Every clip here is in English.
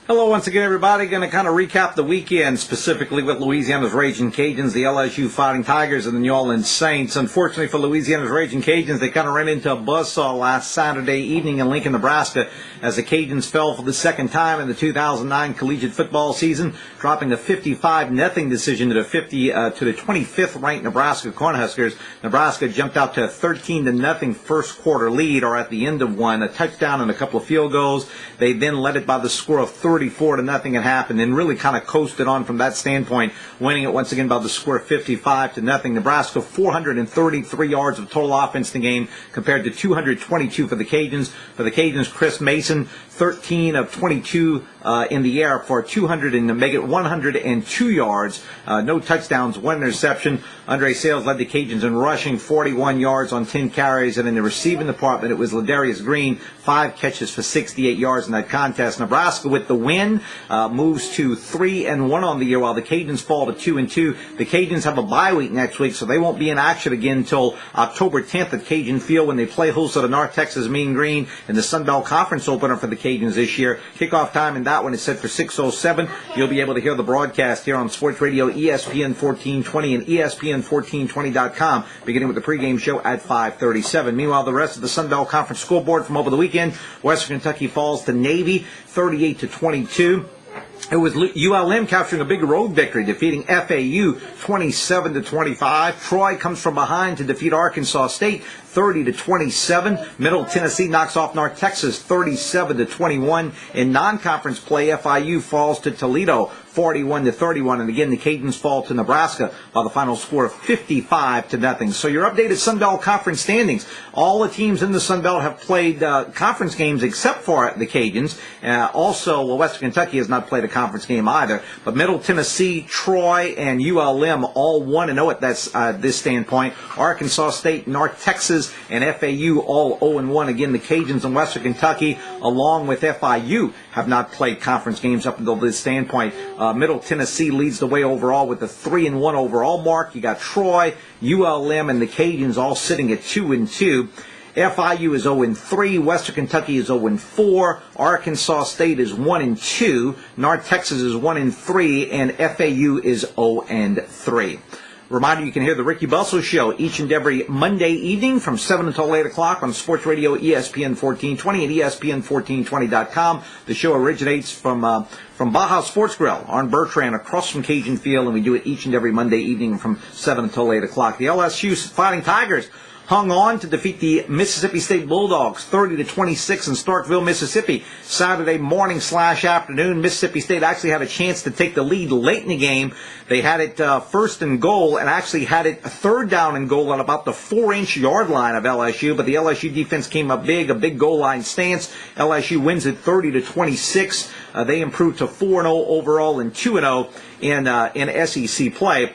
Hello once again, everybody. Going to kind of recap the weekend, specifically with Louisiana's Raging Cajuns, the LSU Fighting Tigers, and the New Orleans Saints. Unfortunately for Louisiana's Raging Cajuns, they kind of ran into a buzzsaw last Saturday evening in Lincoln, Nebraska, as the Cajuns fell for the second time in the 2009 collegiate football season, dropping a 55-0 decision to the 25th ranked Nebraska Cornhuskers. Nebraska jumped out to a 13-0 first quarter lead, or at the end of one, a touchdown and a couple of field goals. They then led it by the score of 34-0 at half, and then really kind of coasted on from that standpoint, winning it once again by the score of 55-0. Nebraska 433 yards of total offense in the game compared to 222 for the Cajuns. For the Cajuns, Chris Mason, 13 of 22 in the air for 102 yards, no touchdowns, one interception. Andre Sales led the Cajuns in rushing, 41 yards on 10 carries, and in the receiving department, it was Ladarius Green, 5 catches for 68 yards in that contest. Nebraska, with the win, moves to 3-1 on the year, while the Cajuns fall to 2-2. The Cajuns have a bye week next week, so they won't be in action again until October 10th at Cajun Field, when they play host to the North Texas Mean Green in the Sun Belt Conference opener for the Cajuns this year. Kickoff time in that one is set for 6:07. You'll be able to hear the broadcast here on Sports Radio ESPN 1420 and ESPN1420.com, beginning with the pregame show at 5:37. Meanwhile, the rest of the Sun Belt Conference scoreboard from over the weekend: Western Kentucky falls to Navy 38-22. It was ULM capturing a big road victory, defeating FAU 27-25. Troy comes from behind to defeat Arkansas State 30-27. Middle Tennessee knocks off North Texas 37-21. In non-conference play, FIU falls to Toledo 41-31. And again, the Cajuns fall to Nebraska by the final score of 55-0. So your updated Sun Belt Conference standings. All the teams in the Sun Belt have played conference games except for the Cajuns. Also, Western Kentucky has not played a conference game either. But Middle Tennessee, Troy, and ULM all 1-0 at this standpoint. Arkansas State, North Texas, and FAU all 0-1. Again, the Cajuns in Western Kentucky, along with FIU, have not played conference games up until this standpoint. Middle Tennessee leads the way overall with a 3-1 overall mark. You got Troy, ULM, and the Cajuns all sitting at 2-2. FIU is 0-3, Western Kentucky is 0-4, Arkansas State is 1-2, North Texas is 1-3, and FAU is 0-3. Reminder, you can hear the Ricky Bussell Show each and every Monday evening from 7 until 8 o'clock on Sports Radio ESPN 1420 and ESPN1420.com. The show originates from Baja Sports Grill on Bertrand across from Cajun Field, and we do it each and every Monday evening from 7 until 8 o'clock. The LSU Fighting Tigers hung on to defeat the Mississippi State Bulldogs 30-26 in Starkville, Mississippi. Saturday morning / afternoon, Mississippi State actually had a chance to take the lead late in the game. They had it first and goal, and actually had it a third down and goal at about the 4-inch yard line of LSU, but the LSU defense came up big, a big goal line stance. LSU wins it 30-26. They improved to 4-0 overall and 2-0 in SEC play.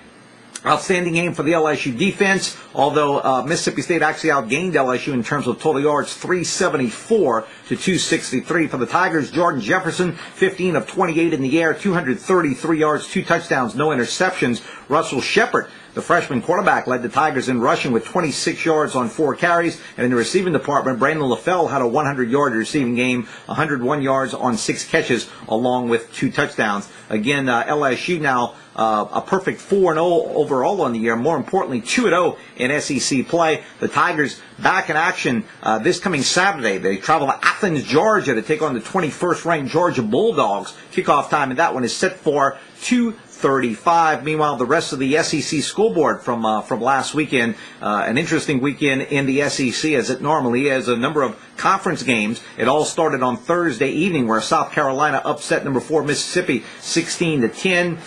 Outstanding game for the LSU defense, although Mississippi State actually outgained LSU in terms of total yards, 374 to 263. For the Tigers, Jordan Jefferson, 15 of 28 in the air, 233 yards, 2 touchdowns, no interceptions. Russell Shepard, the freshman quarterback, led the Tigers in rushing with 26 yards on 4 carries. And in the receiving department, Brandon LaFell had a 100-yard receiving game, 101 yards on 6 catches, along with 2 touchdowns. Again, LSU now a perfect 4-0 overall on the year. More importantly, 2-0 in SEC play. The Tigers back in action this coming Saturday. They travel to Athens, Georgia to take on the 21st ranked Georgia Bulldogs. Kickoff time in that one is set for 2:35. Meanwhile, the rest of the SEC scoreboard from last weekend, an interesting weekend in the SEC, as it normally is. A number of conference games. It all started on Thursday evening, where South Carolina upset number 4 Mississippi 16-10.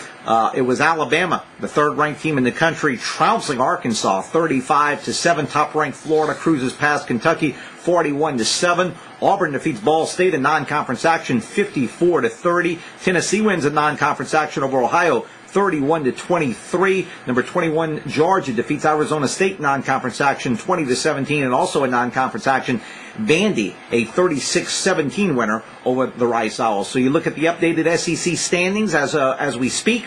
It was Alabama, the third-ranked team in the country, trouncing Arkansas 35-7. Top-ranked Florida cruises past Kentucky 41-7. Auburn defeats Ball State in non-conference action 54-30. Tennessee wins in non-conference action over Ohio 31-23. Number 21 Georgia defeats Arizona State non-conference action 20-17, and also in non-conference action, Vandy a 36-17 winner over the Rice Owls. So you look at the updated SEC standings as we speak.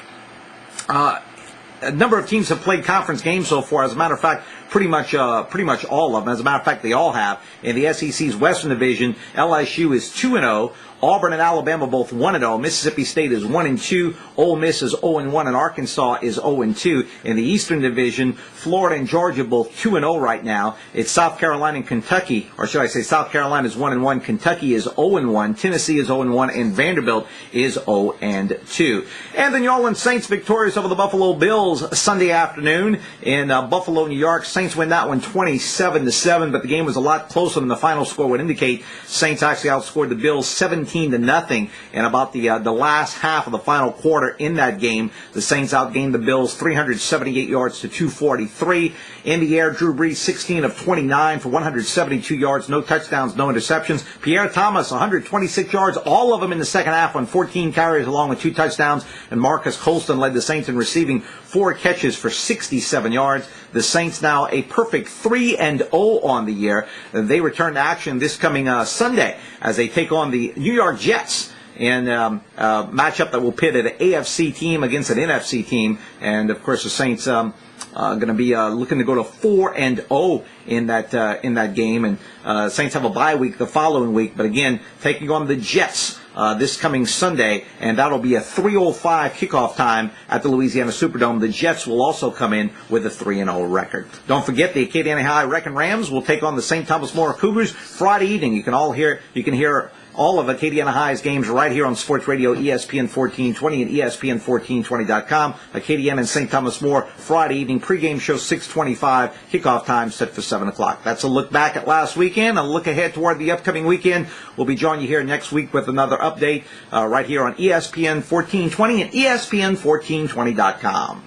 A number of teams have played conference games so far. As a matter of fact, pretty much all of them. As a matter of fact, they all have. In the SEC's Western Division, LSU is 2-0. Auburn and Alabama both 1-0. Mississippi State is 1-2. Ole Miss is 0-1, and Arkansas is 0-2. In the Eastern Division, Florida and Georgia both 2-0 right now. It's South Carolina and Kentucky, or should I say South Carolina is 1-1. Kentucky is 0-1. Tennessee is 0-1, and Vanderbilt is 0-2. And the New Orleans Saints victorious over the Buffalo Bills Sunday afternoon in Buffalo, New York. Saints win that one 27-7, but the game was a lot closer than the final score would indicate. Saints actually outscored the Bills 17-0 in about the last half of the final quarter in that game. The Saints outgained the Bills 378 yards to 243. In the air, Drew Brees 16 of 29 for 172 yards, no touchdowns, no interceptions. Pierre Thomas 126 yards, all of them in the second half on 14 carries along with 2 touchdowns. And Marcus Colston led the Saints in receiving 4 catches for 67 yards. The Saints now a perfect 3-0 on the year. They return to action this coming Sunday as they take on the New York Jets in a matchup that will pit an AFC team against an NFC team. And, of course, the Saints going to be looking to go to 4-0 in that game. And Saints have a bye week the following week. But, again, taking on the Jets this coming Sunday, and that'll be a 3:05 kickoff time at the Louisiana Superdome. The Jets will also come in with a 3-0 record. Don't forget the Acadiana High Wrecking Rams will take on the St. Thomas More Cougars Friday evening. You can hear all of Acadiana High's games right here on Sports Radio ESPN 1420 and ESPN1420.com. Acadiana and St. Thomas More Friday evening pregame show 6:25, kickoff time set for 7 o'clock. That's a look back at last weekend. A look ahead toward the upcoming weekend. We'll be joining you here next week with another update right here on ESPN 1420 and ESPN1420.com.